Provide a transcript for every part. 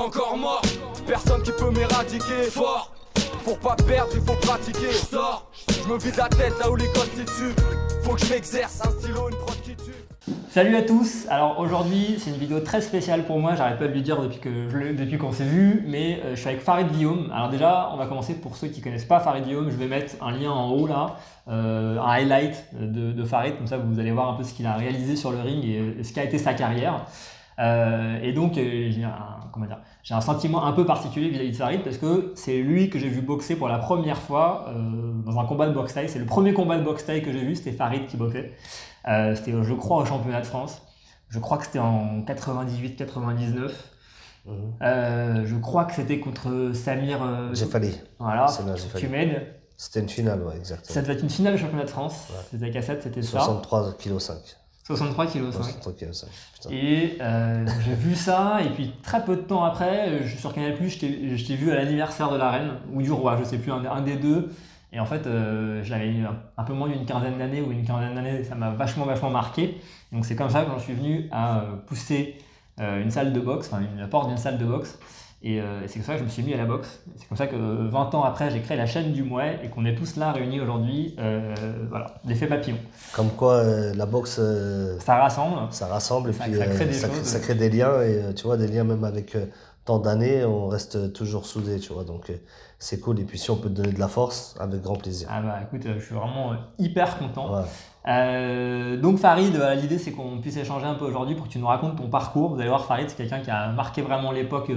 pas encore mort. Personne qui peut m'éradiquer. Fort, pour pas perdre, il faut pratiquer. Je sors, je me vide la tête là où les constituent. Faut que je m'exerce, un stylo, une prod qui tue. Salut à tous. Alors aujourd'hui c'est une vidéo très spéciale pour moi, j'arrête pas de lui dire depuis qu'on s'est vu, mais je suis avec Farid Guillaume. Alors déjà on va commencer pour ceux qui connaissent pas Farid Guillaume, je vais mettre un lien en haut là, un highlight de Farid, comme ça vous allez voir un peu ce qu'il a réalisé sur le ring et ce qu'a été sa carrière. Et donc j'ai un sentiment un peu particulier vis-à-vis de Farid parce que c'est lui que j'ai vu boxer pour la première fois dans un combat de boxe thaï. C'est le premier combat de boxe thaï que j'ai vu, c'était Farid qui boxait. C'était je crois au championnat de France. Je crois que c'était en 98-99. Je crois que c'était contre Samir Jeffali. Voilà, tu m'aides. C'était une finale, ouais, exactement. Ça devait être une finale du championnat de France. Ouais. C'était cassette, c'était ça. 63,5 kg. 63,5 kg. 63,5 kg, putain. Et j'ai vu ça, et puis très peu de temps après, sur Canal+, je t'ai vu à l'anniversaire de la reine, ou du roi, je sais plus, un des deux. Et en fait, j'avais un peu moins d'une quinzaine d'années, ou une quinzaine d'années, ça m'a vachement marqué. Donc c'est comme ça que j'en suis venu à pousser une salle de boxe, enfin la porte d'une salle de boxe. Et c'est comme ça que je me suis mis à la boxe. C'est comme ça que 20 ans après, j'ai créé la chaîne du Mouet et qu'on est tous là réunis aujourd'hui. Voilà, l'effet papillon. Comme quoi la boxe, ça rassemble. Ça rassemble et ça, puis ça crée des liens. Et tu vois, des liens même avec tant d'années, on reste toujours soudés, tu vois. Donc c'est cool. Et puis si on peut te donner de la force, avec grand plaisir. Ah bah écoute, je suis vraiment hyper content. Ouais. Donc Farid, l'idée c'est qu'on puisse échanger un peu aujourd'hui pour que tu nous racontes ton parcours. Vous allez voir, Farid c'est quelqu'un qui a marqué vraiment l'époque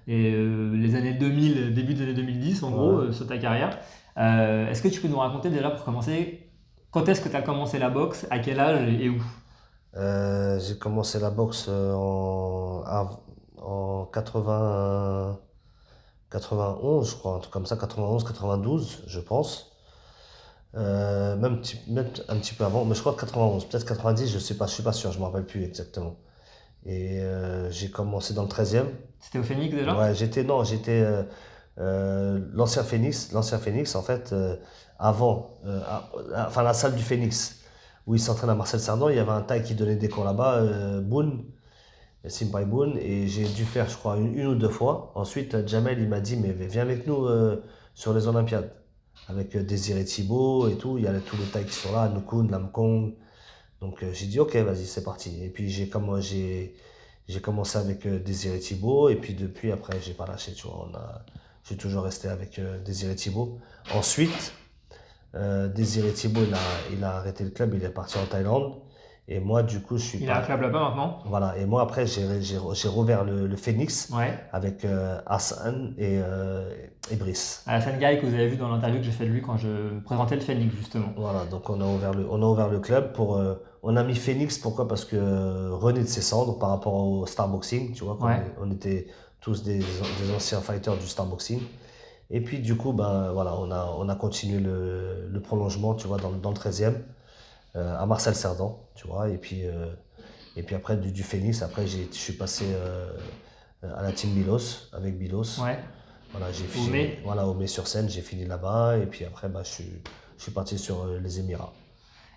et les années 2000, début des années 2010 en gros, sur ta carrière. Est-ce que tu peux nous raconter déjà pour commencer, quand est-ce que tu as commencé la boxe, à quel âge et où? J'ai commencé la boxe en 91, je crois, un truc comme ça, 91, 92, je pense. Même un petit peu avant, mais je crois que 91, peut-être 90, je sais pas, je suis pas sûr, je me rappelle plus exactement. Et j'ai commencé dans le 13e. C'était au Phoenix déjà? Ouais, j'étais l'ancien Phoenix en fait, avant, enfin la salle du Phoenix, où il s'entraîne à Marcel Cerdan, il y avait un Thaï qui donnait des cours là-bas, Boone, Simpai Boone, et j'ai dû faire, je crois, une ou deux fois. Ensuite, Jamel, il m'a dit, mais viens avec nous sur les Olympiades. Avec Désiré Thibault et tout, il y a tous les Thaïs qui sont là, Nukun, Lamkong. Donc j'ai dit ok, vas-y, c'est parti. Et puis j'ai commencé avec Désiré Thibault, et puis depuis après j'ai pas lâché, tu vois. J'ai toujours resté avec Désiré Thibault. Ensuite, Désiré Thibault il a arrêté le club, il est parti en Thaïlande. Et moi, du coup, Il a un club là-bas maintenant. Voilà, et moi après j'ai rouvert le Phoenix avec Hassan et Brice. Hassan Gaye que vous avez vu dans l'interview que j'ai fait de lui quand je présentais le Phoenix justement. Voilà, donc on a ouvert le club pour on a mis Phoenix, pourquoi? Parce que René de ses cendres par rapport au Starboxing, tu vois, on était tous des anciens fighters du Starboxing. Et puis du coup ben voilà, on a continué le prolongement, tu vois, dans le 13e. À Marcel Cerdan, tu vois, et puis après du Phoenix, après je suis passé à la team Bilos, avec Bilos. Ouais. Voilà, j'ai fini, au Mai-sur-Seine, j'ai fini là-bas, et puis après je suis parti sur les Émirats.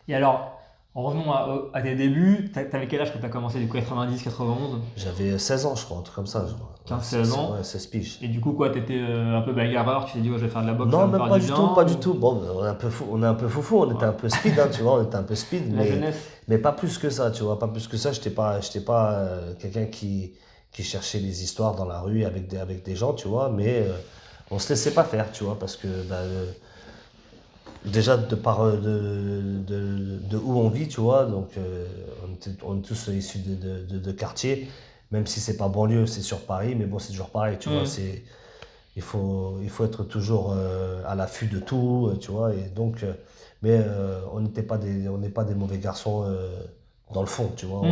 Et alors, revenons à tes débuts, t'avais quel âge quand t'as commencé, du coup, 90, 91? J'avais 16 ans, je crois, un truc comme ça. 15-16 ans. Ouais, 16 piges. Et du coup, quoi, t'étais un peu bagarreur, tu t'es dit, ouais, je vais faire de la boxe? Non, même pas du tout. Bon, on est un peu foufou, on était un peu speed, hein, tu vois, on était un peu speed, mais pas plus que ça, tu vois, pas plus que ça. J'étais pas quelqu'un qui cherchait les histoires dans la rue avec des gens, tu vois, mais on se laissait pas faire, tu vois, parce que déjà de où on vit, tu vois, donc on est tous issus de quartiers, même si c'est pas banlieue, c'est sur Paris, mais bon, c'est toujours pareil, tu vois, il faut être toujours à l'affût de tout, tu vois, et donc mais on n'est pas des mauvais garçons dans le fond, tu vois.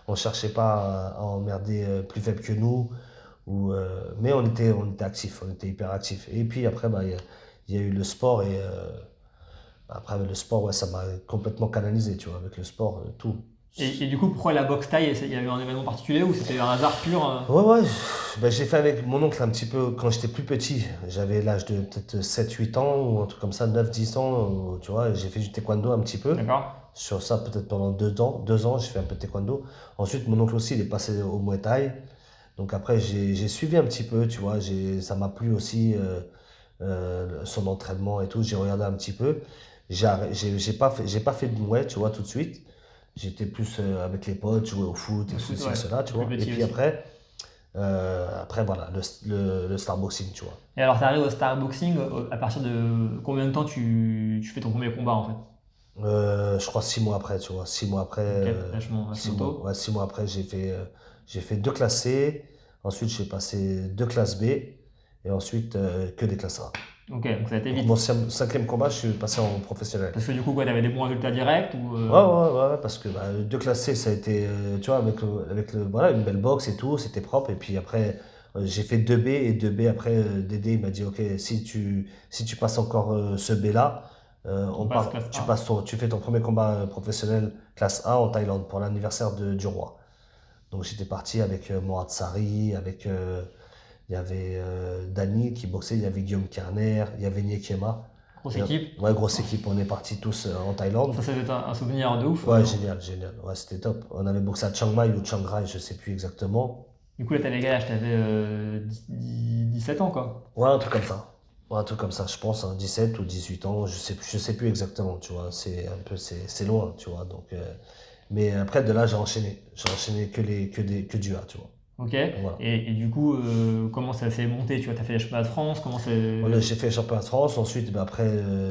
On cherchait pas à emmerder plus faible que nous, mais on était actifs, on était hyper actifs. Et puis après, il y a eu le sport, et après le sport, ouais, ça m'a complètement canalisé, tu vois, avec le sport, tout. Et du coup, pourquoi la boxe thaï? Il y a eu un événement particulier ou c'était un hasard pur? Ouais, j'ai fait avec mon oncle un petit peu quand j'étais plus petit. J'avais l'âge de peut-être 7-8 ans ou un truc comme ça, 9-10 ans, tu vois. J'ai fait du taekwondo un petit peu. D'accord. Sur ça, peut-être pendant 2 ans, j'ai fait un peu de taekwondo. Ensuite, mon oncle aussi, il est passé au Muay Thai. Donc après, j'ai suivi un petit peu, tu vois, ça m'a plu aussi son entraînement et tout, j'ai regardé un petit peu. J'ai pas fait de mouet, tu vois, tout de suite. J'étais plus avec les potes, jouer au foot et Le tout, foot, ci, ouais, cela, tu plus vois. Et petit puis aussi. après voilà, le Starboxing, tu vois. Et alors, tu arrives au Starboxing, à partir de combien de temps tu fais ton premier combat en fait? Je crois 6 mois après, tu vois. 6 mois après, Ok, vachement, six vachement mois, tôt. ouais, 6 mois après, j'ai fait 2 classes C. Ensuite, j'ai passé 2 classes B. Et ensuite, que des classes A. Ok, donc ça a été Donc, vite. mon 5e combat, je suis passé en professionnel. Parce que du coup, quoi, t'avais des bons résultats directs ou Ouais, ouais, ouais, parce que 2 classes C, ça a été, tu vois, voilà, une belle boxe et tout, c'était propre. Et puis après, j'ai fait 2B et 2B. Après, Dédé, il m'a dit, OK, si tu passes encore ce B-là, on passe classe A? tu fais ton premier combat professionnel classe A en Thaïlande pour l'anniversaire du roi. Donc j'étais parti avec Mourad Sari, il y avait Dani qui boxait, il y avait Guillaume Kerner, il y avait Niekema. Grosse équipe. Ouais, grosse équipe, on est partis tous en Thaïlande. Ça doit être un souvenir de ouf. Ouais, génial, génial. Ouais, c'était top. On avait boxé à Chiang Mai ou Chiang Rai, je sais plus exactement. Du coup, là, t'avais quel âge? T'avais 17 ans, quoi. Ouais, un truc comme ça. Ouais, un truc comme ça, je pense, hein, 17 ou 18 ans, je sais plus exactement, tu vois. C'est loin, tu vois. Donc, mais après, de là, j'ai enchaîné. J'ai enchaîné que du A, tu vois. Ok. Donc, voilà. Et du coup, comment ça s'est monté? Tu vois, t'as fait les championnats de France, comment c'est. Voilà, j'ai fait le championnat de France, ensuite, après,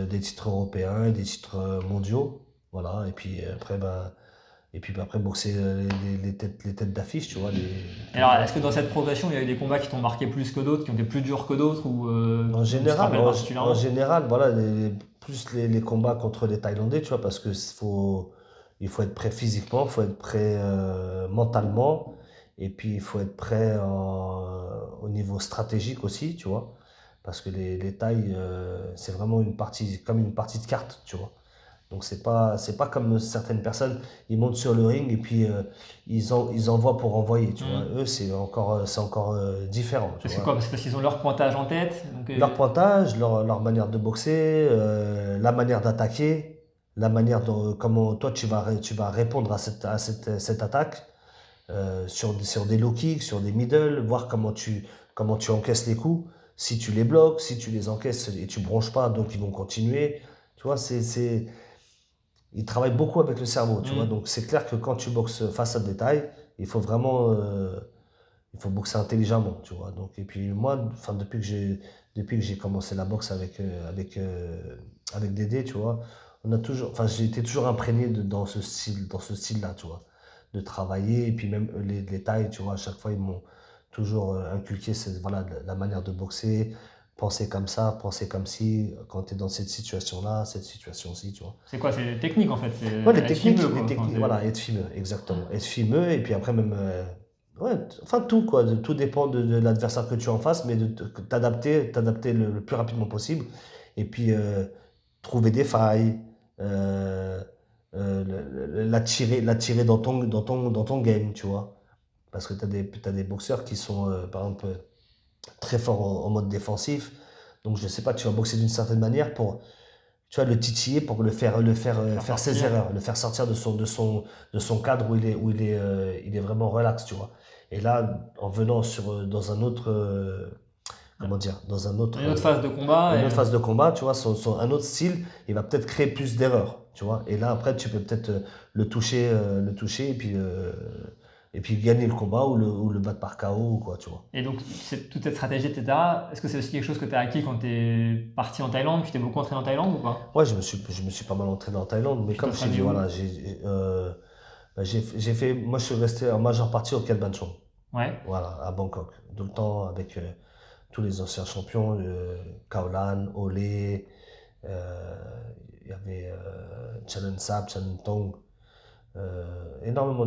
des titres européens, et des titres mondiaux. Voilà, et puis après, après boxer les têtes d'affiche, tu vois. Et alors, est-ce que dans cette progression, il y a eu des combats qui t'ont marqué plus que d'autres, qui ont été plus durs que d'autres, ou En dont tu te général, rappelles en particulièrement? général, voilà, plus les combats contre les Thaïlandais, tu vois, parce que il faut être prêt physiquement, il faut être prêt mentalement, et puis il faut être prêt au niveau stratégique aussi, tu vois, parce que les Thaïs, c'est vraiment comme une partie de cartes, tu vois. Donc c'est pas comme certaines personnes, ils montent sur le ring et puis ils envoient pour envoyer, tu vois. Hmm. Eux, c'est encore différent, tu Parce que vois. quoi? C'est parce qu'ils ont leur pointage en tête. Donc, Leur pointage, leur manière de boxer, la manière d'attaquer, la manière dont comment toi tu vas répondre à cette attaque sur des low kicks, sur des middle, voir comment tu encaisses les coups, si tu les bloques, si tu les encaisses et tu bronches pas, donc ils vont continuer. Tu vois, ils travaillent beaucoup avec le cerveau, tu vois. hmm. Donc c'est clair que quand tu boxes face à des tailles, il faut vraiment il faut boxer intelligemment, tu vois. Donc, et puis moi, enfin, depuis que j'ai commencé la boxe avec Dédé, tu vois, enfin, j'ai été toujours imprégné dans ce style-là, tu vois, de travailler. Et puis même les tailles, tu vois, à chaque fois, ils m'ont toujours inculqué voilà, la manière de boxer, penser comme ça, penser comme si, quand tu es dans cette situation-là, cette situation-ci, tu vois. C'est quoi? C'est technique en fait. C'est Ouais, être fimeux, quoi. les Enfin, techniques, voilà, être fimeux, exactement. Être fimeux, et puis après même, ouais, enfin tout, quoi. Tout dépend de l'adversaire que tu as en face, mais de t'adapter le plus rapidement possible. Et puis, trouver des failles, euh, la tirer dans ton game, tu vois. Parce que t'as des boxeurs qui sont, par exemple, très forts en mode défensif. Donc, je sais pas, tu vas boxer d'une certaine manière pour, tu vois, le titiller pour faire faire ses sortir. erreurs, le faire sortir de son cadre il est vraiment relax, tu vois. Et là, en venant dans un autre, comment dire, Une autre phase de combat. une autre phase de combat, tu vois, un autre style, il va peut-être créer plus d'erreurs, tu vois. Et là, après, tu peux peut-être le toucher et puis gagner le combat ou le battre par KO ou quoi, tu vois. Et donc, toute cette stratégie, etc., est-ce que c'est aussi quelque chose que tu as acquis quand tu es parti en Thaïlande? Tu t'es beaucoup entraîné en Thaïlande ou pas? Ouais, je me suis pas mal entraîné en Thaïlande, mais Tu comme je t'ai t'entraînais dit, où? voilà, j'ai fait, moi je suis resté en majeure partie au Ket Ban Chon, Ouais. voilà, à Bangkok, tout le temps avec tous les anciens champions, Kaolan, Olé, euh, il y avait Chanan Sap, Chanan Tong, énormément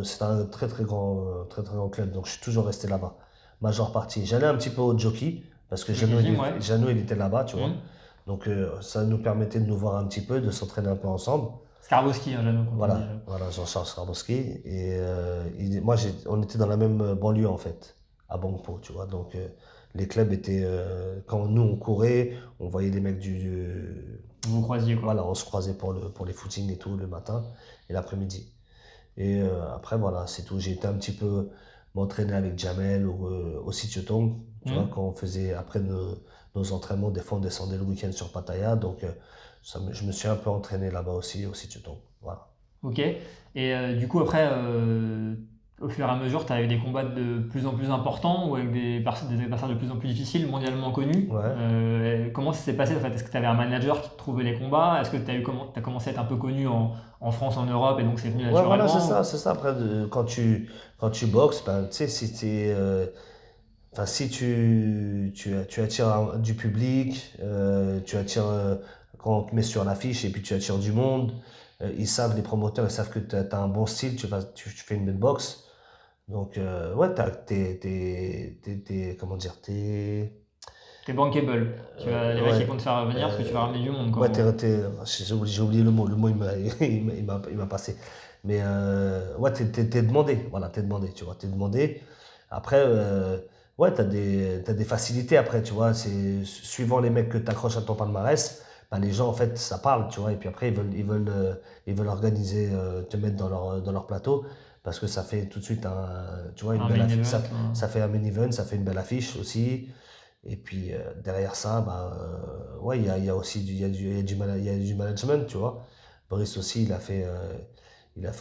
c'est un très très grand club, donc je suis toujours resté là-bas, majeure partie. J'allais un petit peu au jockey, parce que Jockey Gym, ouais. Jeannot, il était là-bas, tu vois. Hmm. Donc ça nous permettait de nous voir un petit peu, de s'entraîner un peu ensemble. Skarboski, hein, Jeannot, quand on dit. Voilà, Jean-Charles Skarbowski. Et on était dans la même banlieue en fait, à Bangpo, tu vois. Donc les clubs étaient, quand nous on courait, on voyait les mecs Vous vous croisiez, quoi. voilà, on se croisait pour les footings et tout le matin et l'après-midi. Et après voilà, c'est tout. J'ai été un petit peu m'entraîner avec Jamel ou au Sityodtong. Tu vois, quand on faisait, après nos entraînements, des fois on descendait le week-end sur Pattaya. Donc je me suis un peu entraîné là-bas aussi au Sityodtong. Voilà. Ok. Et du coup, après, au fur et à mesure, tu as eu des combats de plus en plus importants ou avec des adversaires de plus en plus difficiles, mondialement connus. Ouais. Comment ça s'est passé en fait? Est-ce que tu avais un manager qui te trouvait les combats? Est-ce que tu as commencé à être un peu connu en France, en Europe et donc c'est venu Ouais, naturellement? voilà, c'est ça. Après, quand tu boxes, ben, tu sais, enfin, si tu attires du public, tu attires, quand on te met sur l'affiche et puis tu attires du monde, ils savent, les promoteurs, ils savent que tu as un bon style, tu fais une belle boxe. Donc, ouais, comment dire, T'es bankable. Les mecs ils ouais, vont te faire venir parce que tu vas ramener du monde, quoi. ouais, En gros. j'ai oublié le mot il m'a passé. Mais ouais, t'es demandé, voilà, t'es demandé, tu vois, t'es demandé. Après, ouais, t'as des facilités après, tu vois, c'est suivant les mecs que t'accroches à ton palmarès, bah, les gens, en fait, ça parle, tu vois, et puis après, ils veulent organiser, te mettre dans leur plateau, parce que ça fait tout de suite tu vois, une Un belle main affiche, event. ça fait un main event, ça fait une belle affiche aussi. Et puis derrière ça, bah, ouais, il y a aussi il y a du management, tu vois. Boris aussi, il a fait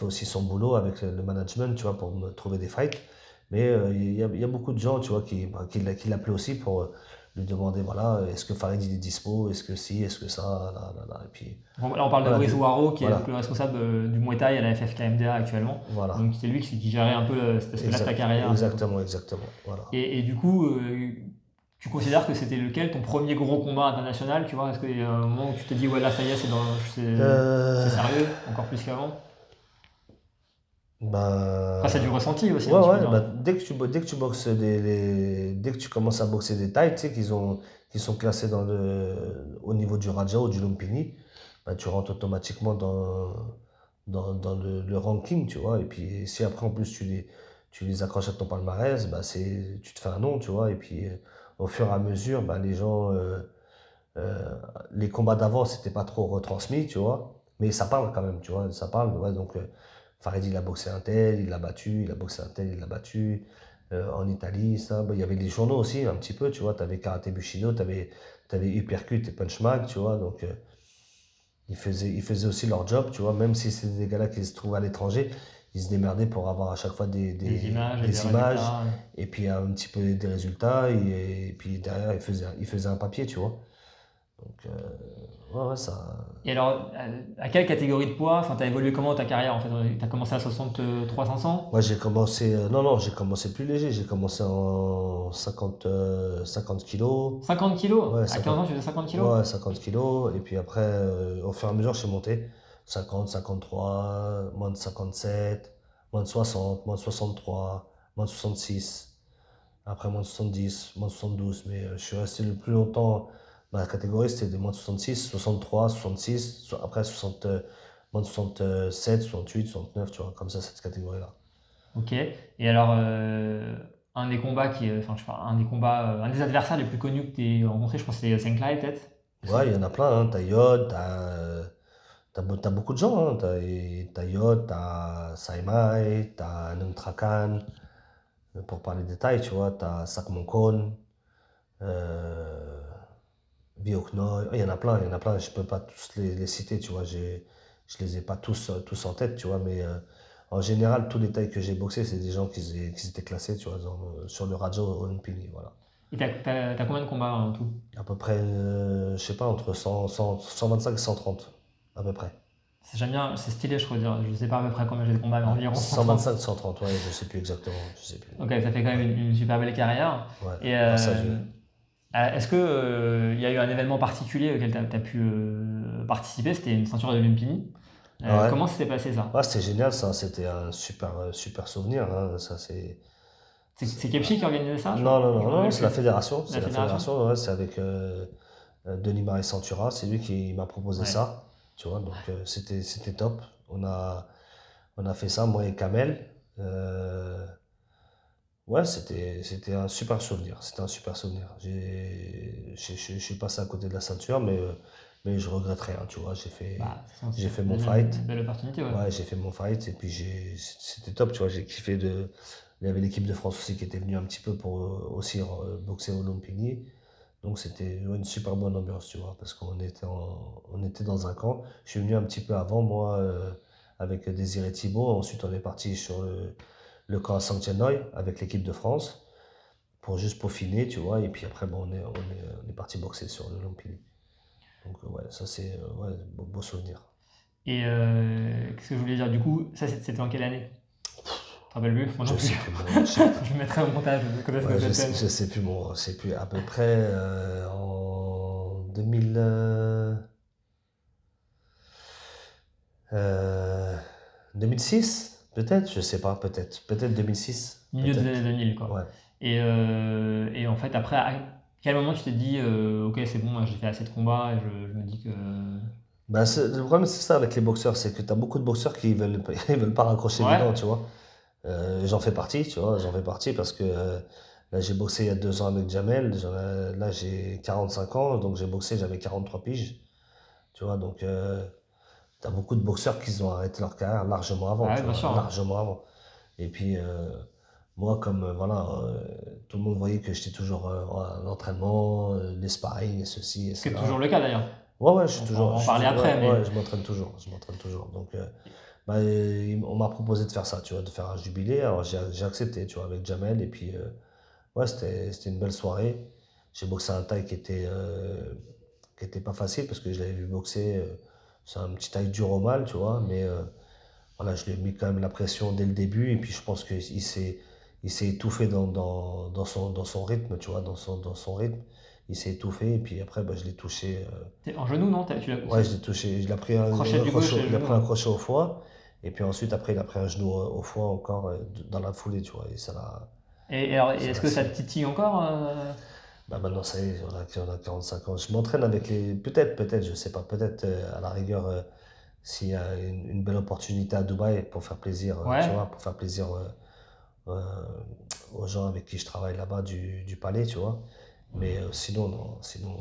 aussi son boulot avec le management, tu vois, pour me trouver des fights. Mais il y a beaucoup de gens, tu vois, qui l'appelaient aussi pour lui demander, voilà, est-ce que Farid il est dispo, est-ce que si, est-ce que ça, là. Et puis, Bon, là, on parle de voilà, Brice Ouaro, qui est voilà, donc le responsable du Muay Thai à la FFKMDA actuellement. voilà. Donc c'est lui qui gérait un peu cet aspect-là de ta carrière. Exactement, voilà. Et du coup, tu considères que c'était lequel ton premier gros combat international, tu vois? Est-ce qu'il y a un moment où tu te dis, ouais, là, ça y est, c'est Euh, sérieux, encore plus qu'avant? Après, c'est du bah, ressenti aussi, ouais, un petit peu. bah, dès que tu boxes dès que tu commences à boxer des tailles, tu sais, qui sont classés au niveau du Raja ou du Lumpini, bah, tu rentres automatiquement dans le ranking, tu vois. Et puis, si après, en plus, tu les accroches à ton palmarès, bah, tu te fais un nom, tu vois. Et puis, au fur et à mesure, bah, euh, les combats d'avant, c'était pas trop retransmis, tu vois. Mais ça parle quand même, tu vois. Ça parle, ouais, donc, Farid, il a boxé un tel, il l'a battu, il a boxé un tel, il l'a battu. En Italie, ça, bah, il y avait les journaux aussi, un petit peu, tu vois. Tu avais Karate Bushido, tu avais Uppercut et Punch Mag, tu vois. Donc, ils faisaient aussi leur job, tu vois. Même si c'était des gars-là qui se trouvaient à l'étranger, ils se démerdaient pour avoir à chaque fois Des images et des des images résultats. et puis un petit peu des résultats. Et puis derrière, ils faisaient un papier, tu vois. Donc, ouais, ça. Et alors, à quelle catégorie de poids, enfin, t'as évolué comment ta carrière en fait? T'as commencé à 63-500? Moi, j'ai commencé. Non, j'ai commencé plus léger. J'ai commencé en 50 kilos. 50 kilos? Ouais, À 15 ans, 50, tu faisais 50 kilos? ouais, 50 kilos. Et puis après, au fur et à mesure, je suis monté. 50, 53, moins de 57, moins de 60, moins de 63, moins de 66. Après, moins de 70, moins de 72. Mais je suis resté le plus longtemps dans la catégorie, c'était des moins de 66, 63, 66. Après, 60, moins de 67, 68, 69, tu vois, comme ça, cette catégorie-là. Ok. Et alors, un des combats enfin, je sais pas, un des adversaires les plus connus que tu as rencontré, je pense que c'est Senklai peut-être aussi. Ouais, il y en a plein, hein. T'as Yod, t'as beaucoup de gens, hein. T'as Yod, t'as Saimai, t'as Nuntrakan, pour parler détails, tu vois. T'as Sakmonkon, euh, Bioknoy. Il y en a plein, il y en a plein. Je peux pas tous les citer, tu vois. Je les ai pas tous en tête, tu vois. Mais en général, tous les tailles que j'ai boxés, c'est des gens qui étaient classés, tu vois, sur le Raja Olympini, voilà. Et t'as combien de combats en tout? À peu près, je sais pas, entre 125 et 130, à peu près. J'aime bien, c'est stylé, je crois dire. Je sais pas à peu près combien j'ai de combats, mais Ouais, environ 125, 130, ouais, je sais plus exactement, je sais plus. Ok, ça fait quand même une super belle carrière. Ouais, Et grâce à Dieu. est-ce que il y a eu un événement particulier auquel tu as pu participer? C'était une ceinture de Lumpini. Ah ouais, Comment s'est passé ça? ouais, c'était génial, ça, c'était un super souvenir, hein, ça C'est Kepchi qui organisait ça? Je me non, rappelle c'est plus. la fédération, La fédération? ouais, c'est avec Denis Marie Santura, c'est lui qui m'a proposé Ouais. ça, tu vois, donc c'était top. On a fait ça, moi et Kamel. Ouais, c'était un super souvenir. C'était un super souvenir. Je suis passé à côté de la ceinture, mais je regrette rien, tu vois. Bah, de toute façon, J'ai fait c'est mon une fight. belle opportunité, ouais. Ouais, j'ai fait mon fight et puis c'était top, tu vois. J'ai kiffé Il y avait l'équipe de France aussi qui était venue un petit peu pour aussi boxer au Lumpini. Donc c'était une super bonne ambiance, tu vois, parce on était dans un camp. Je suis venu un petit peu avant, moi, avec Désiré Thibault. Ensuite, on est parti sur le camp à Saint-Tiennoy avec l'équipe de France pour juste peaufiner, tu vois. Et puis après, bon, on est parti boxer sur le Lumpini. Donc ouais, ça c'est ouais, beau souvenir. Et qu'est-ce que je voulais dire? Du coup, ça c'était en quelle année? Tu te rappelles plus? Moi non Je plus. sais plus, Je mettrai au montage. ouais, je sais plus, c'est plus à peu près en 2000, 2006, peut-être, je sais pas, peut-être 2006, Milieu des peut-être. années 2000, quoi. Ouais. Et en fait, après, à quel moment tu t'es dit, ok, c'est bon, j'ai fait assez de combats et je me dis que. Bah, le problème, c'est ça avec les boxeurs, c'est que tu as beaucoup de boxeurs qui veulent, ils veulent pas raccrocher les Ouais. dents, tu vois. J'en fais partie, tu vois, j'en fais partie parce que là, j'ai boxé il y a 2 ans avec Jamel. Là, j'ai 45 ans, donc j'ai boxé, j'avais 43 piges, tu vois. Donc, tu as beaucoup de boxeurs qui ont arrêté leur carrière largement avant, Ah ouais, tu bien vois, sûr, hein. largement avant. Et puis, moi, comme voilà, tout le monde voyait que j'étais toujours à l'entraînement, les sparring, et ceci et Ce qui est cela. toujours le cas d'ailleurs. Ouais, ouais, je suis On toujours. va en je suis parler toujours- après, ouais, mais. ouais, je m'entraîne toujours. Je m'entraîne toujours. Donc, bah, on m'a proposé de faire ça, tu vois, de faire un jubilé. Alors, j'ai accepté, tu vois, avec Jamel. Et puis, ouais, c'était une belle soirée. J'ai boxé un taille qui était pas facile parce que je l'avais vu boxer. C'est un petit taille dur au mal, tu vois. Mais voilà, je lui ai mis quand même la pression dès le début. Et puis, je pense il s'est étouffé dans son rythme, tu vois, dans son rythme. Il s'est étouffé. Et puis après, bah, je l'ai touché. T'es en genou, non? Ouais, je l'ai touché. Il a pris Crochet du gauche et il a genou, pris un hein. crochet au foie. Et puis ensuite, après, il a pris un genou au foie encore dans la foulée, tu vois. Et Et alors, ça est-ce l'a que ça scié. te titille encore? Bah maintenant, ça y est, on a 45 ans. Je m'entraîne avec les. Peut-être, je sais pas. Peut-être à la rigueur, s'il y a une belle opportunité à Dubaï pour faire plaisir, tu Ouais. vois, pour faire plaisir euh, aux gens avec qui je travaille là-bas du palais, tu vois. Mais sinon, non. Sinon,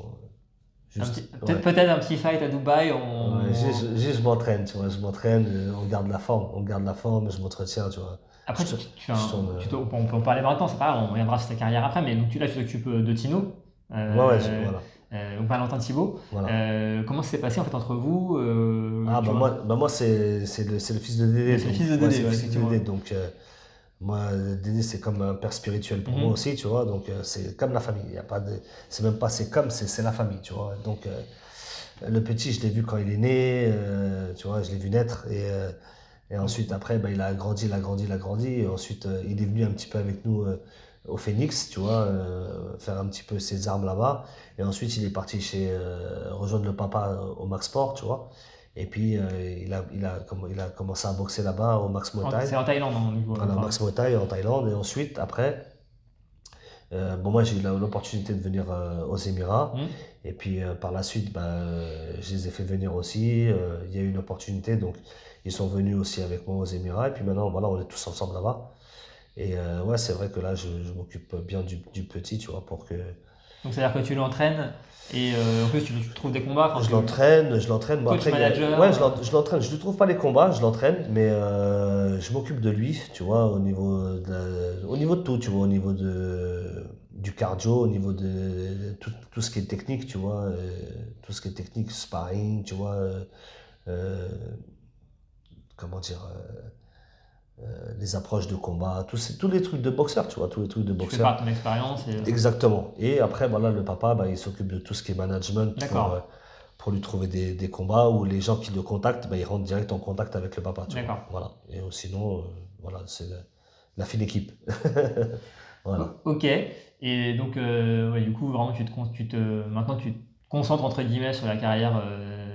juste. Ouais. Peut-être un petit fight à Dubaï. Ouais, juste je m'entraîne, tu vois, je m'entraîne, on garde la forme, je m'entretiens, tu vois. Après, Je, te- je tourne, on peut en parler maintenant, c'est pas grave, on reviendra sur ta carrière après, mais donc là, tu t'occupes de Tino, ouais, voilà, donc Valentin Thibault. voilà. Comment ça s'est passé en fait entre vous? Ah, Tu bah vois, moi c'est le fils de Dédé. c'est le Donc, fils de ouais, Dédé, c'est le ouais, fils de effectivement. Dédé, donc moi, Dédé, c'est comme un père spirituel pour moi Mhm. aussi, tu vois, donc c'est comme la famille, y a pas de, c'est même pas, c'est la famille, tu vois. Donc, le petit, je l'ai vu quand il est né, tu vois, je l'ai vu naître, et ensuite, après, bah, il a grandi, et ensuite, il est venu un petit peu avec nous au Phoenix, tu vois, faire un petit peu ses armes là-bas. Et ensuite, il est parti rejoindre le papa au Max Sport, tu vois. Et puis, il a commencé à boxer là-bas au Max Muay Thai. C'est en Thaïlande, hein, au niveau. Voilà, au Enfin, Max Muay Thai en Thaïlande. Et ensuite, après, bon, moi, j'ai eu l'opportunité de venir aux Émirats. mhm. Et puis, par la suite, bah, je les ai fait venir aussi. Il y a eu une opportunité, donc ils sont venus aussi avec moi aux Émirats. Et puis maintenant, voilà, on est tous ensemble là-bas. Et ouais, c'est vrai que là, je m'occupe bien du petit, tu vois, pour que Donc c'est-à-dire que tu l'entraînes et en plus tu trouves des combats. Enfin, je l'entraîne. Bon, coach après, manager. ouais, je l'entraîne. Je ne trouve pas les combats, je l'entraîne, mais je m'occupe de lui, tu vois, au niveau de tout, tu vois, au niveau du cardio, au niveau de tout ce qui est technique, tu vois, tout ce qui est technique, sparring, tu vois, euh, comment dire, les approches de combat, tous les trucs de boxeur, tu vois, tous les trucs de Tu fais boxeur. part de ton expérience. Exactement. Et après, voilà, le papa, bah, il s'occupe de tout ce qui est management D'accord. pour lui trouver des combats où les gens qui le contactent, bah, ils rentrent direct en contact avec le papa, tu vois. D'accord. Voilà. Et sinon, voilà, c'est la fine équipe. Voilà. Ok. Et donc, ouais, du coup, vraiment, maintenant, tu te concentres entre guillemets sur la carrière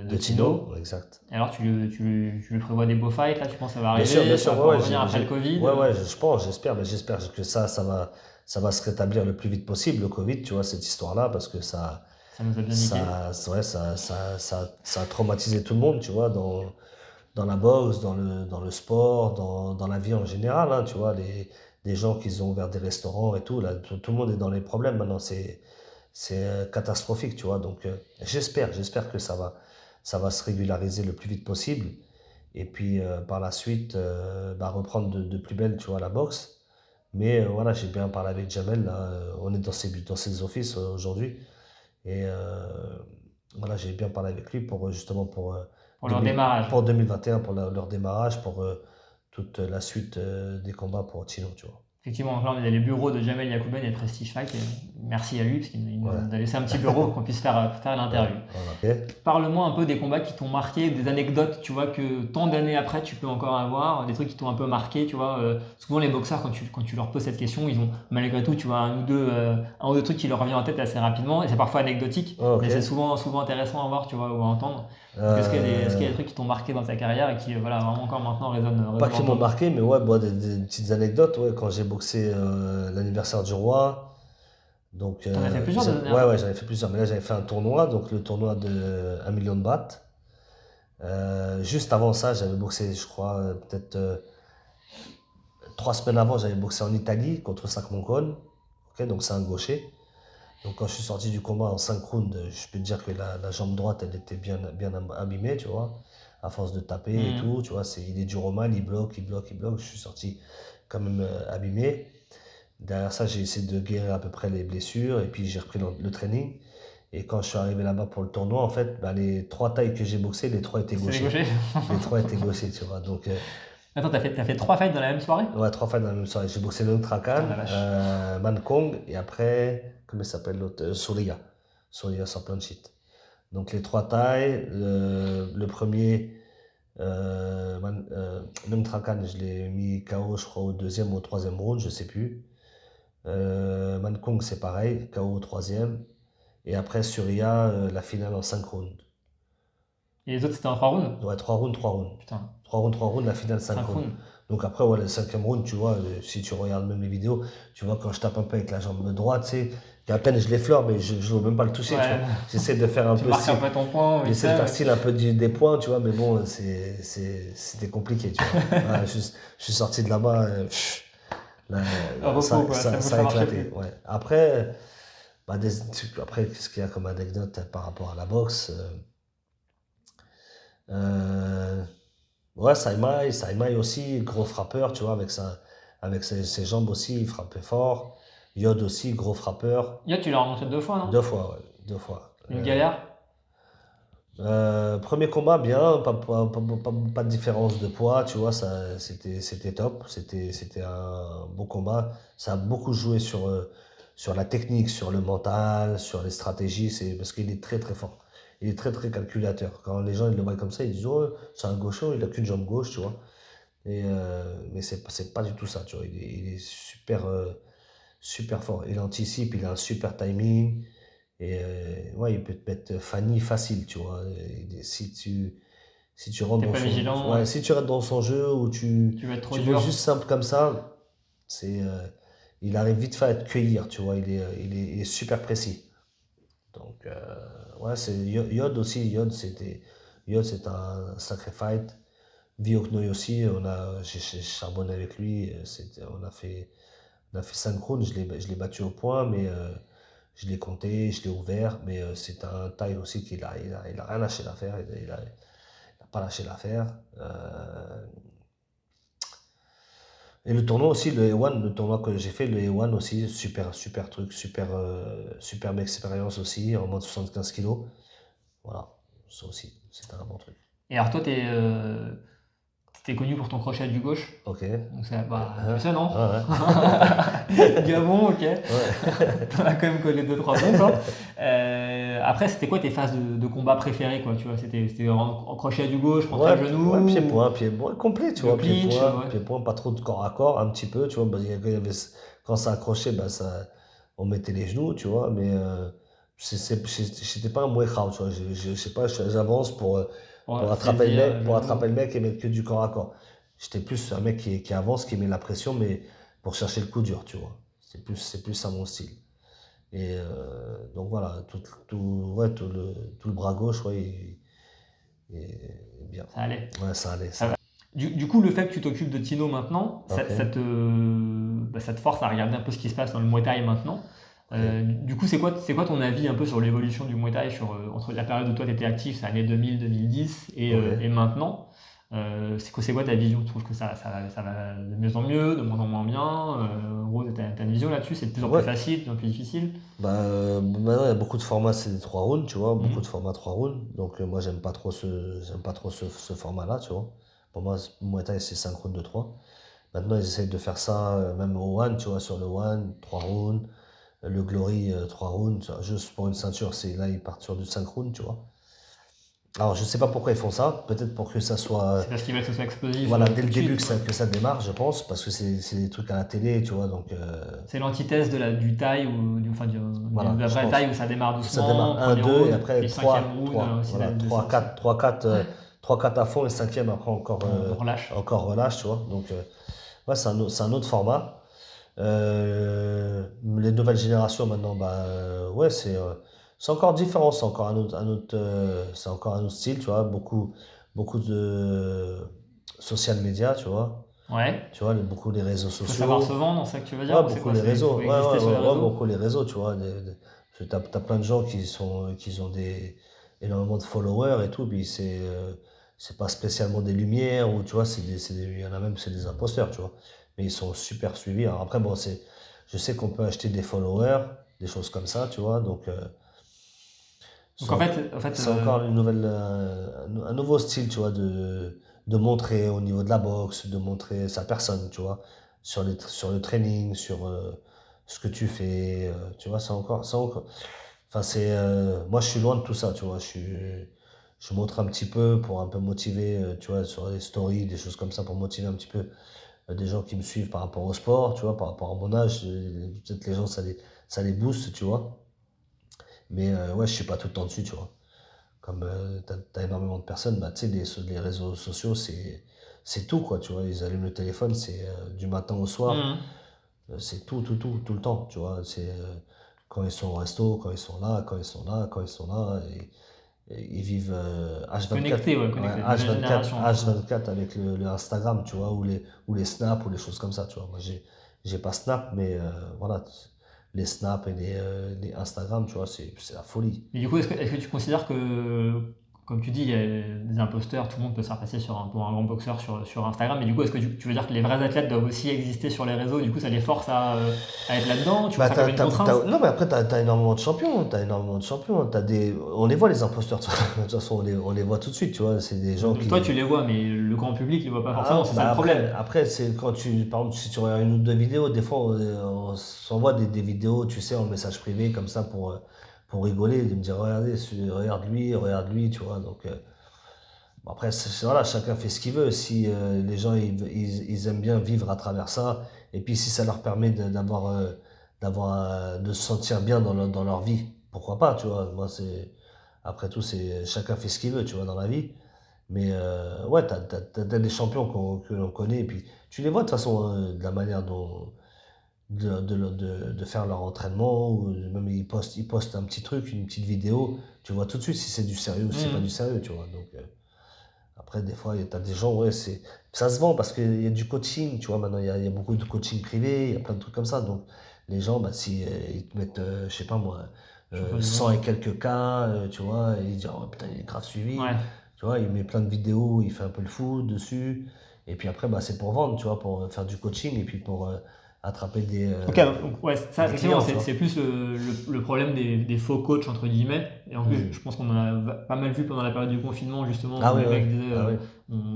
de De Tino. Tino, exact. Et alors, tu lui prévois des beaux fights là? Tu penses que ça va Bien arriver? sûr, Ça va ouais, pouvoir ouais, revenir après le Covid? ouais, je pense, mais j'espère que ça va se rétablir le plus vite possible, le Covid, tu vois, cette histoire-là, parce que ça Ça nous a bien niqué. ouais, ça a traumatisé tout le monde, tu vois, dans la boxe, dans le sport, dans la vie en général, hein, tu vois, les gens qui ont ouvert des restaurants et tout, là, tout le monde est dans les problèmes maintenant, c'est catastrophique, tu vois, donc j'espère que ça va se régulariser le plus vite possible, et puis par la suite, bah, reprendre de plus belle, tu vois, la boxe, Mais voilà, j'ai bien parlé avec Jamel, là, on est dans ses offices aujourd'hui. Et voilà, j'ai bien parlé avec lui pour justement Pour leur démarrage. pour 2021, pour leur démarrage, pour toute la suite des combats pour Tino, tu vois. Effectivement, donc là, on est dans les bureaux de Jamel Yacoubène et Prestige Fight. Et merci à lui, parce qu'il nous Ouais. a laissé un petit bureau pour qu'on puisse faire l'interview. Voilà. Parle-moi un peu des combats qui t'ont marqué, des anecdotes, tu vois, que tant d'années après, tu peux encore avoir, des trucs qui t'ont un peu marqué, tu vois. Souvent, les boxeurs, quand tu leur poses cette question, ils ont malgré tout, tu vois, un ou deux trucs qui leur reviennent en tête assez rapidement, et c'est parfois anecdotique, Ok. mais c'est souvent intéressant à voir, tu vois, ou à entendre. Donc, est-ce qu'il y a des trucs qui t'ont marqué dans ta carrière et qui, voilà, vraiment encore maintenant résonnent Pas qui en m'ont toi? marqué, mais ouais, bon, des petites anecdotes. Ouais, quand j'ai boxé l'anniversaire du roi. Donc, T'en as fait plusieurs de ouais, ouais, j'en ai fait plusieurs. Mais là, j'avais fait un tournoi, donc le tournoi de 1 million de bahts. Juste avant ça, j'avais boxé, je crois, peut-être 3 semaines avant, j'avais boxé en Italie contre Sakmonkon. Ok, donc c'est un gaucher. Donc quand je suis sorti du combat en 5 rounds, je peux te dire que la jambe droite, elle était bien abîmée, tu vois, à force de taper et tout, tu vois, il est dur au mal, il bloque, je suis sorti quand même abîmé. Derrière ça, j'ai essayé de guérir à peu près les blessures et puis j'ai repris le training. Et quand je suis arrivé là-bas pour le tournoi, en fait, bah, les 3 tailles que j'ai boxé, les 3 étaient C'est des gauchers. gauchers? Les 3 étaient gauchers, tu vois. Donc, Attends, t'as fait 3 fights dans la même soirée? ouais, 3 fois dans la même soirée. J'ai boxé Leung Trakan, Oh la vache. Mankong et après, comment il s'appelle l'autre? Souria. Souria sur planchette. Donc les 3 tailles. Le premier, Leung Trakan, je l'ai mis KO, je crois, au deuxième ou au troisième round, je sais plus. Mankong, c'est pareil, KO au troisième. Et après, Souria, la finale en 5 rounds. Et les autres, c'était en 3 rounds? Ouais, 3 rounds, 3 rounds. Putain, 3 rounds, la finale 5 5 rounds. rounds. Donc après, ouais, le 5e round, tu vois, si tu regardes même les vidéos, tu vois quand je tape un peu avec la jambe droite, tu sais, à peine je l'effleure, mais je ne veux même pas le toucher, tu Ouais. vois. J'essaie de faire un Tu peu marques un style, peu ton point. j'essaie de faire style un peu des points, tu vois, mais bon, c'était compliqué, tu vois. Ouais, je suis sorti de là-bas, là, Repos, quoi, ça a marchait éclaté. plus. Ouais. Après, bah, après, qu'est-ce qu'il y a comme anecdote par rapport à la boxe ouais, Saïmaï aussi, gros frappeur, tu vois, avec ses jambes aussi, il frappait fort. Yod aussi, gros frappeur. Yo, tu l'as rencontré 2 fois, non? 2 fois, ouais, 2 fois. Une galère? Premier combat, bien, pas de différence de poids, tu vois, c'était top. C'était un beau combat. Ça a beaucoup joué sur la technique, sur le mental, sur les stratégies, parce qu'il est très très fort. Il est très très calculateur. Quand les gens ils le voient comme ça, ils disent oh, c'est un gaucho, il a qu'une jambe gauche, tu vois. Mais c'est pas du tout ça, tu vois. Il est super fort. Il anticipe, il a un super timing. Et ouais, il peut te mettre Fanny facile, tu vois. Et si tu rentres T'es dans pas vigilant, ouais, ouais. si tu rentres dans son jeu ou Tu vas être trop tu dur. veux juste simple comme ça, il arrive vite fait à te cueillir, tu vois. Il est super précis. Donc, ouais, c'est Yod aussi. Yod, c'est un sacré fight. Vioknoy aussi, j'ai charbonné avec lui. On a fait 5 rounds. Je l'ai battu au point, mais je l'ai compté, je l'ai ouvert. Mais c'est un taille aussi il a rien lâché l'affaire. Il a pas lâché l'affaire. Et le tournoi aussi, le A1, le tournoi que j'ai fait, le A1 aussi, super truc, superbe expérience aussi, en moins de 75 kilos. Voilà, ça aussi, c'était un bon truc. Et alors, toi, t'es connu pour ton crochet du gauche. Ok. Donc, c'est ça, non? Ouais. Gabon, ok. Ouais. T'en as quand même collé 2-3 bons, quoi. Après, c'était quoi tes phases de combat préférées, quoi? Tu vois, c'était en crochet du gauche, rentré à genoux. Ouais, pied-point, complet, tu Le vois, clinch, ouais. pied-point, pas trop de corps à corps, un petit peu, tu vois, quand ça accrochait, bah, on mettait les genoux, tu vois, mais j'étais pas un mouékhao, tu vois, je sais pas, j'avance pour attraper le mec et mettre que du corps à corps. J'étais plus un mec qui avance, qui met la pression, mais pour chercher le coup dur, tu vois. C'est plus ça mon style. Et donc voilà, tout le bras gauche, ouais, il est bien. Ça allait. Ouais, ça allait. Ça va. Du coup, le fait que tu t'occupes de Tino maintenant, Ok. ça te force à regarder un peu ce qui se passe dans le Muay Thai maintenant. Du coup, c'est quoi ton avis un peu sur l'évolution du Muay Thai entre la période où toi tu étais actif, c'est l'année 2000-2010, et maintenant? C'est quoi ta vision? Tu trouves que ça va de mieux en mieux, de moins en moins bien? En gros, t'as une vision là-dessus? C'est de plus en plus Ouais. facile, de plus en plus difficile? Maintenant, il y a beaucoup de formats, c'est des 3 rounds, tu vois, beaucoup Mhm. de formats 3 rounds. Donc, moi, j'aime pas trop ce format-là, tu vois. Pour moi, Muay Thai, c'est 5 rounds de 3. Maintenant, ils essayent de faire ça, même au One, tu vois, sur le One, 3 rounds. Le Glory, 3 rounds, tu vois, juste pour une ceinture, là, ils partent sur du 5 rounds, tu vois. Alors, je sais pas pourquoi ils font ça. Peut-être pour que ça soit, C'est parce qu'ils veulent que ce soit explosif voilà, tout dès le de début suite. que ça démarre, je pense, parce que c'est des trucs à la télé, tu vois, donc, C'est l'antithèse du taille ou voilà, de la je vraie pense. taille où ça démarre Ça doucement, démarre un premier 2 et round, après puis cinquième 3 round, 3 aussi voilà, de 3 ça. 4 3 4 3 4 à fond et cinquième après On relâche. encore relâche, tu vois. Donc, ouais, c'est un autre format. Les nouvelles générations maintenant, ouais, c'est encore différent, c'est encore un autre style, tu vois. Beaucoup de social media, tu vois. Ouais. Tu vois, beaucoup les réseaux Il faut savoir se sociaux. vendre, c'est ça que tu veux Ouais, dire? Ou c'est beaucoup quoi? les Il réseaux. faut exister sur les Ouais, réseaux? beaucoup les réseaux, tu vois. Parce que t'as plein de gens qui ont énormément de followers et tout, puis c'est pas spécialement des lumières, ou tu vois, il y en a même, c'est des imposteurs, tu vois. Mais ils sont super suivis. Alors après, bon, je sais qu'on peut acheter des followers, des choses comme ça, tu vois, donc Donc c'est enc- en fait c'est encore un nouveau style, tu vois, de montrer au niveau de la boxe, de montrer sa personne, tu vois, sur le training, sur ce que tu fais, tu vois, enfin, moi, je suis loin de tout ça, tu vois, je montre un petit peu pour un peu motiver, tu vois, sur les stories, des choses comme ça, pour motiver un petit peu des gens qui me suivent par rapport au sport, tu vois, par rapport à mon âge, peut-être les gens, ça les booste, tu vois, mais ouais, je suis pas tout le temps dessus, tu vois. Comme t'as énormément de personnes, bah, tu sais, les réseaux sociaux, c'est tout, quoi, tu vois. Ils allument le téléphone, c'est du matin au soir, Mhm. c'est tout le temps, tu vois. Quand ils sont au resto, quand ils sont là, quand ils sont là, quand ils sont là, et ils vivent H24, Connecté, ouais, ouais, connecté. Nouvelle H24, génération un peu. H24 avec le Instagram, tu vois, ou les snaps, ou les choses comme ça, tu vois. Moi, j'ai pas Snap, mais voilà, les snaps et les Instagram, tu vois, c'est la folie. Et du coup, est-ce que tu considères que, comme tu dis, il y a des imposteurs, tout le monde peut se faire passer pour un grand boxeur sur Instagram, mais du coup, est-ce que tu veux dire que les vrais athlètes doivent aussi exister sur les réseaux, du coup, ça les force à être là-dedans? Tu vois ça comme une contrainte? Non, mais après, t'as énormément de champions. T'as énormément de champions. On les voit, les imposteurs. De toute façon, on les voit tout de suite, tu vois. C'est des gens Donc toi, qui. tu les vois, mais le grand public ne les voit pas forcément, Ah, c'est ça le problème. après, c'est quand par exemple, si tu regardes une ou deux vidéos, des fois, on s'envoie des vidéos, tu sais, en message privé, comme ça, pour rigoler, de me dire, regardez, regarde lui, tu vois. Donc, bon, après, voilà, chacun fait ce qu'il veut. Si les gens ils aiment bien vivre à travers ça, et puis si ça leur permet de se sentir bien dans leur vie, pourquoi pas, tu vois. Moi, après tout, c'est chacun fait ce qu'il veut, tu vois, dans la vie. Mais ouais, t'as des champions que l'on connaît, et puis tu les vois de toute façon, de la manière dont de faire leur entraînement, ou même ils postent un petit truc, une petite vidéo, tu vois tout de suite si c'est du sérieux ou si c'est pas du Mhm. sérieux, tu vois. Donc, après, des fois, t'as des gens, ouais, ça se vend parce qu'il y a du coaching, tu vois. Maintenant, il y a beaucoup de coaching privé, il y a plein de trucs comme ça. Donc, les gens, bah, si ils te mettent, je sais pas moi, Champion du 100 et monde. quelques cas, tu vois, et ils disent, oh putain, il est grave suivi. Ouais. Tu vois, il met plein de vidéos, il fait un peu le fou dessus. Et puis après, bah, c'est pour vendre, tu vois, pour faire du coaching et puis pour attraper Ok, donc, ouais, ça, des effectivement, clients, tu vois. c'est plus le problème des faux coachs, entre guillemets. Et en plus, je Mhm. pense qu'on en a pas mal vu pendant la période du confinement, justement, Ah où oui, les ouais. mecs disaient, Ah oui.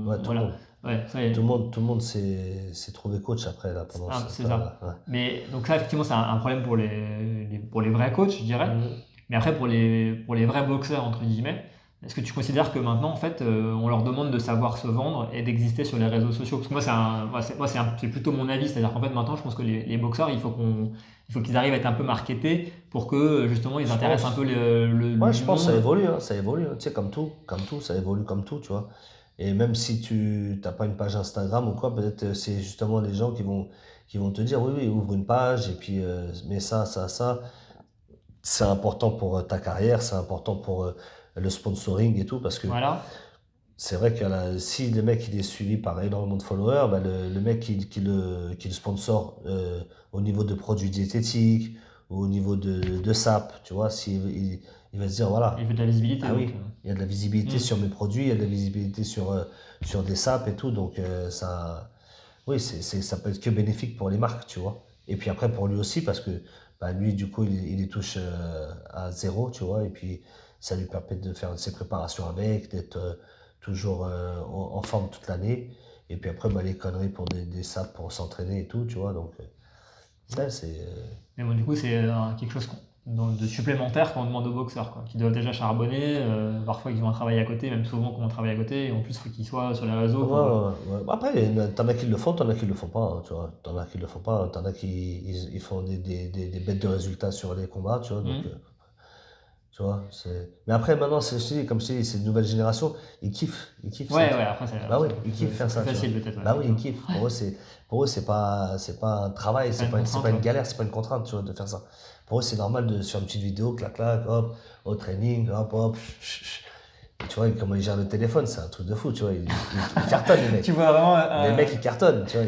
Ouais, tout le voilà, monde. ouais, ça y est, Tout le monde s'est trouvé coach après, là, pendant cette c'est ça. période-là. Ouais. Mais donc ça, effectivement, c'est un problème pour les vrais coachs, je dirais. Mhm. Mais après, pour les vrais boxeurs, entre guillemets, est-ce que tu considères que maintenant, en fait, on leur demande de savoir se vendre et d'exister sur les réseaux sociaux? Parce que c'est plutôt mon avis. C'est-à-dire qu'en fait, maintenant, je pense que les boxeurs, il faut qu'ils arrivent à être un peu marketés pour que, justement, ils Je intéressent un peu pense. Ouais, je du pense que ça monde. évolue, hein, ça évolue, hein. Tu sais, comme tout, ça évolue comme tout, tu vois. Et même si tu t'as pas une page Instagram ou quoi, peut-être c'est justement les gens qui vont te dire, oui, oui, ouvre une page et puis mets ça. C'est important pour ta carrière, c'est important pour le sponsoring et tout, parce que Voilà. c'est vrai que si le mec il est suivi par énormément de followers, bah, le mec qui le sponsor au niveau de produits diététiques ou au niveau de SAP, tu vois, il va se dire, voilà, Il veut de la visibilité. ah oui, donc, il y a de la visibilité Mm. sur mes produits, il y a de la visibilité sur des SAP et tout, donc ça, oui, ça peut être que bénéfique pour les marques, tu vois. Et puis après pour lui aussi, parce que bah, lui, du coup, il les touche à zéro, tu vois, et puis ça lui permet de faire ses préparations avec, d'être toujours en forme toute l'année. Et puis après, bah, les conneries pour des SAP pour s'entraîner et tout, tu vois, donc ouais, c'est... Mais bon, du coup, c'est quelque chose de supplémentaire qu'on demande aux boxeurs, quoi, qui doivent déjà charbonner, parfois ils ont un travail à côté, même souvent qu'on travaille à côté, et en plus, il faut qu'ils soient sur les réseaux. Ouais, Pour, ouais, ouais. Après, t'en as qui le font, t'en as qui le font pas, hein, tu vois. T'en as qui le font pas, hein. T'en as qui ils font des bêtes de résultats sur les combats, tu vois. Donc, Mm. tu vois, c'est... Mais après, maintenant, comme je te dis, c'est une nouvelle génération, ils kiffent ça. Ouais, après, Bah oui, c'est ils kiffent faire plus ça, tu facile vois. peut-être. Ouais, Bah oui, ils effectivement. kiffent. Pour eux, c'est pas un travail, C'est c'est pas une pas contrainte, une ouais. galère, c'est pas une contrainte, tu vois, de faire ça. Pour eux, c'est normal de se faire une petite vidéo, clac, clac, hop, au training, hop, hop, et tu vois, comment ils gèrent le téléphone, c'est un truc de fou, tu vois. Ils cartonnent, les mecs. Tu vois vraiment. Les mecs, ils cartonnent, tu vois,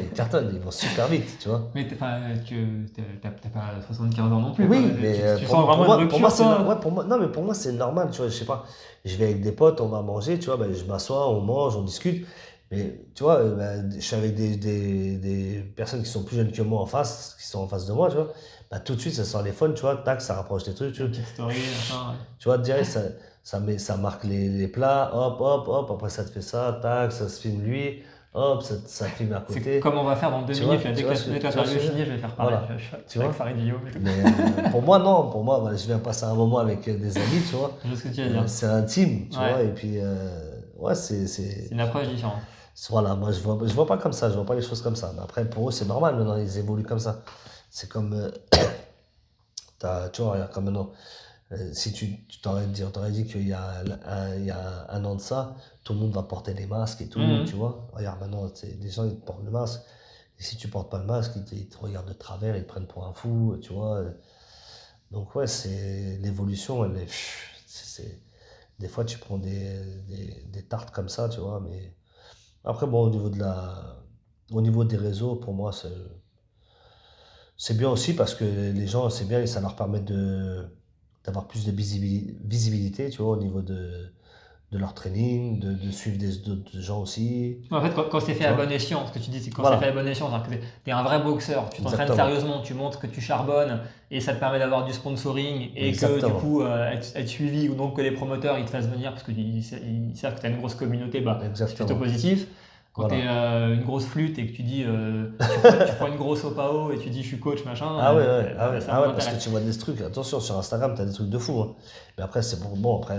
ils vont super vite, tu vois. Mais t'as pas 75 ans non plus. Oui, quoi. mais Tu sens vraiment une pour moi, rupture, toi. ouais, non, mais pour moi, c'est normal, tu vois, je sais pas, je vais avec des potes, on va manger, tu vois, ben, je m'assois, on mange, on discute, mais tu vois, ben, je suis avec des personnes qui sont plus jeunes que moi en face, qui sont en face de moi, tu vois, bah, tout de suite, ça sort les phones, tu vois, tac, ça rapproche les trucs, Une petite story, machin. tu vois, direct, ça marque les plats, hop, hop, hop, après ça te fait ça, tac, ça se filme lui, hop, ça filme à C'est côté. comme on va faire dans 2 Tu minutes, vois, là, dès tu que vois la ce- dès que tu vois ce l'interview est que je veux finie, dire. je vais faire pareil. Voilà. Je Tu vais avec vois. Farid Guillaume. Mais pour moi, non. Pour moi, voilà, je viens passer un moment avec des amis, tu vois. Je sais ce que tu veux dire. C'est intime, tu Ouais. vois. Et puis, ouais, C'est une approche différente. voilà, moi, je vois pas comme ça. Je vois pas les choses comme ça. Mais après, pour eux, c'est normal. Maintenant, ils évoluent comme ça. C'est comme, tu vois, regarde, comme maintenant. Si on t'aurait dit qu'il y a il y a un an de ça, tout le monde va porter les masques et tout, Mhm. tu vois. Regarde, maintenant, les gens, ils te portent le masque. Et si tu portes pas le masque, ils te regardent de travers, ils te prennent pour un fou, tu vois. Donc, ouais, c'est l'évolution, elle est. Des fois, tu prends des tartes comme ça, tu vois. Mais après, bon, au niveau des réseaux, pour moi, c'est bien aussi parce que les gens, c'est bien et ça leur permet d'avoir plus de visibilité, tu vois, au niveau de leur training, de suivre d'autres gens aussi. En fait, quand c'est fait Tu à vois. bon escient, ce que tu dis, c'est quand Voilà. c'est fait à bon escient, c'est-à-dire que t'es un vrai boxeur, tu t'entraînes Exactement. sérieusement, tu montres que tu charbonnes et ça te permet d'avoir du sponsoring et que Exactement. du coup être suivi ou donc que les promoteurs ils te fassent venir parce qu'ils savent que tu as une grosse communauté, bah, c'est Exactement. plutôt positif. Quand Voilà. tu es une grosse flûte et que tu dis, tu prends une grosse OPAO et tu dis je suis coach, machin, Ah ouais, ça parce m'intéresse. que tu vois des trucs, attention, sur Instagram, tu as des trucs de fou, hein. Mais après, c'est bon, après,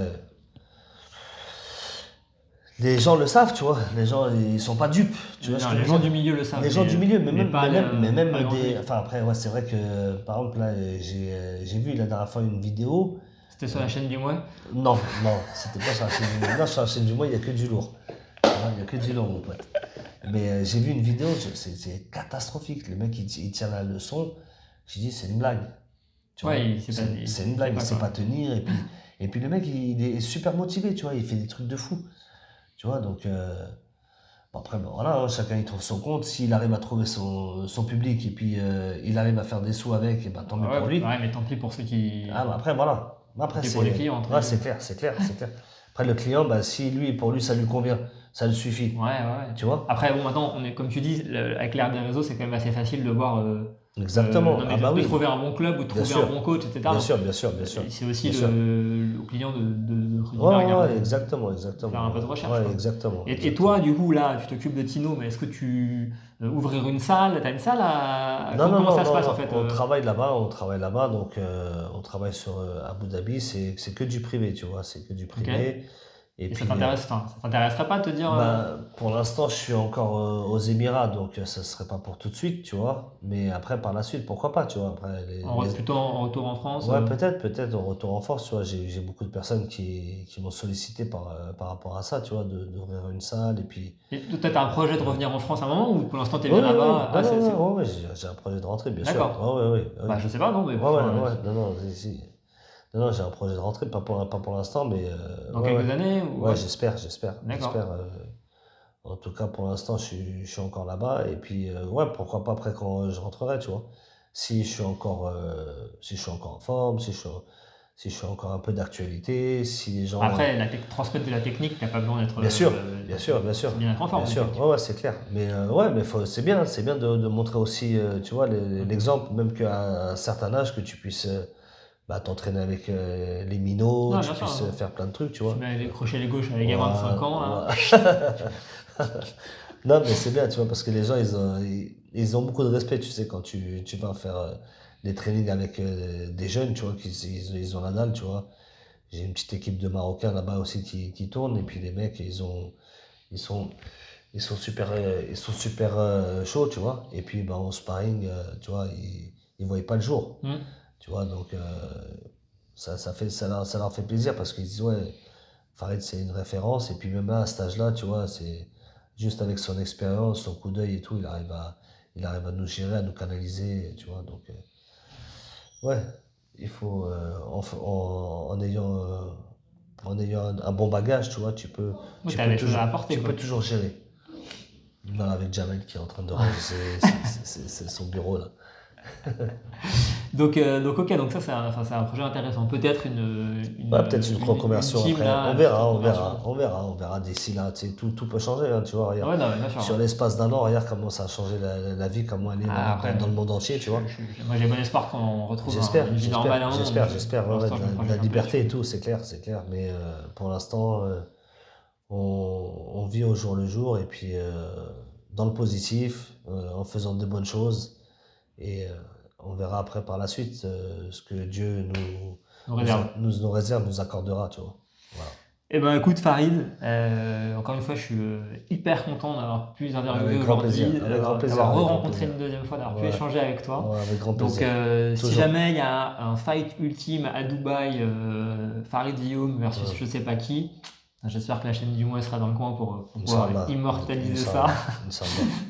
les gens le savent, tu vois, les gens, ils sont pas dupes, tu vois ce que je Les veux gens dire. du milieu le savent. Les gens du milieu, mais même, pas même pas grand des. public. Enfin, après, ouais, c'est vrai que, par exemple, là, j'ai vu la dernière fois une vidéo. C'était sur la chaîne du mois. Non, c'était pas sur la chaîne du mois. Non, sur la chaîne du mois, il n'y a que du lourd. Il n'y a que du lourd, mon pote. Mais j'ai vu une vidéo, c'est catastrophique. Le mec, il tient la leçon. J'ai dit, c'est une blague. Tu vois, Ouais, c'est une blague, il sait quoi. pas tenir. Et puis le mec, il est super motivé, tu vois, il fait des trucs de fou. Tu vois, donc. Bon, après, ben voilà, hein, chacun il trouve son compte. S'il arrive à trouver son public et puis il arrive à faire des sous avec, et ben, tant mieux Ouais, pour lui. ouais, mais tant pis pour ceux qui. Ah, bah après, voilà. Après, Et pour les clients, entre ouais, guillemets. c'est clair. Après, le client, bah, si pour lui, ça lui convient, ça le suffit. Ouais. Tu vois? Après, bon, maintenant, comme tu dis, avec l'ère des réseaux, c'est quand même assez facile de voir. Exactement. Non, mais Ah, bah de oui. trouver un bon club ou de Bien trouver un sûr. bon coach, etc. Bien Donc, sûr, bien sûr. c'est aussi Bien sûr. au client de Ouais, exactement. faire un peu de recherche, Ouais, quoi. exactement. Et toi, du coup, là, tu t'occupes de Tino, mais est-ce que tu ouvrir une salle? T'as une salle à. Non, Comment ça se non, passe en fait? on travaille là-bas, donc on travaille sur Abu Dhabi, c'est que du privé, tu vois, c'est que du privé. Et Et puis, ça t'intéresserait pas de te dire. pour l'instant, je suis encore aux Émirats, donc ça serait pas pour tout de suite, tu vois. Mais après, par la suite, pourquoi pas, tu vois. Après, Plutôt en retour en France? ouais, peut-être, en retour en force, tu vois. J'ai beaucoup de personnes qui m'ont sollicité par rapport à ça, tu vois, d'ouvrir une salle, et puis. Et toi, t'as un projet de revenir en France à un moment ou pour l'instant t'es Oui, bien là-bas? Ah, ouais, j'ai un projet de rentrée, bien sûr. D'accord. Ouais. Bah, je sais pas, non, mais. Ouais, non, si. Non, j'ai un projet de rentrée, pas pour l'instant, mais. Dans ouais, quelques années ou... Ouais, j'espère. D'accord. En tout cas, pour l'instant, je suis encore là-bas. Et puis, ouais, pourquoi pas après quand je rentrerai, tu vois. si je suis encore, si je suis encore en forme, si je suis encore un peu d'actualité, si les gens... Après, transmettre de la technique, t'as pas besoin d'être. Bien sûr, bien sûr, bien sûr. C'est bien d'être en forme. Bien sûr, ouais, c'est clair. Mais ouais, mais c'est bien de montrer aussi, tu vois, l'exemple, même qu'à un certain âge, que tu puisses t'entraîner avec les minots, Non, tu bien sûr, puisses hein. faire plein de trucs, tu vois. Tu mets les crochets les gauches avec les gamins de 5 ans. Là. Non, mais c'est bien, tu vois, parce que les gens, ils ont beaucoup de respect, tu sais, quand tu vas faire des trainings avec des jeunes, tu vois, ils ont la dalle, tu vois. J'ai une petite équipe de Marocains là-bas aussi qui tourne, et puis les mecs, ils sont, ils sont super chauds, tu vois. Et puis, au sparring, tu vois, ils voient pas le jour, tu vois, donc ça leur fait plaisir parce qu'ils disent, ouais, Farid, c'est une référence, et puis même là, à cet âge-là, tu vois, c'est juste avec son expérience, son coup d'œil et tout, il arrive à nous gérer, à nous canaliser, tu vois, donc, ouais, il faut, en ayant un bon bagage, tu vois, tu peux T'as des choses à apporter. tu peux toujours gérer. Voilà, avec Jamel qui est en train de ranger son bureau là. Donc ok, donc ça c'est un projet intéressant. Peut-être peut-être une reconversion team, après. là, On verra d'ici là. Tu sais, tout peut changer, hein, tu vois. Regarde. Ouais, non, bien sûr. Sur l'espace d'un an, regarde comment ça a changé la vie, comment elle est dans le monde entier, tu vois. Moi j'ai bon espoir qu'on retrouve une vie normale. J'espère, la liberté et tout, c'est clair. Mais pour l'instant, on vit au jour le jour, et puis dans le positif, en faisant de bonnes choses, et on verra après par la suite ce que Dieu nous réserve, nous accordera, tu vois. Voilà. Eh ben écoute Farid, encore une fois je suis hyper content d'avoir pu interviewer aujourd'hui, d'avoir re-rencontré une deuxième fois, d'avoir pu échanger avec toi. Ouais, avec grand plaisir. Donc si jamais il y a un fight ultime à Dubaï, Farid Vioum versus je sais pas qui, j'espère que la chaîne du Mouais sera dans le coin pour pouvoir immortaliser ça.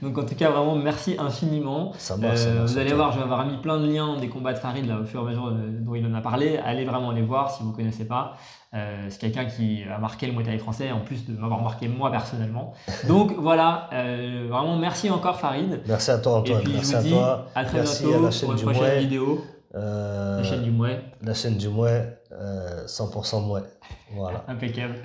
Donc en tout cas vraiment merci infiniment. Vous allez voir, je vais avoir mis plein de liens des combats de Farid là, au fur et à mesure dont il en a parlé. Allez vraiment les voir si vous ne connaissez pas. C'est quelqu'un qui a marqué le Muay Thai français en plus de m'avoir marqué moi personnellement. Donc voilà, vraiment merci encore Farid. Merci à toi Antoine. Et puis merci je vous dis à très bientôt pour une prochaine vidéo. La chaîne du Mouais. La chaîne du Mouais, 100% Mouais. Voilà. Impeccable.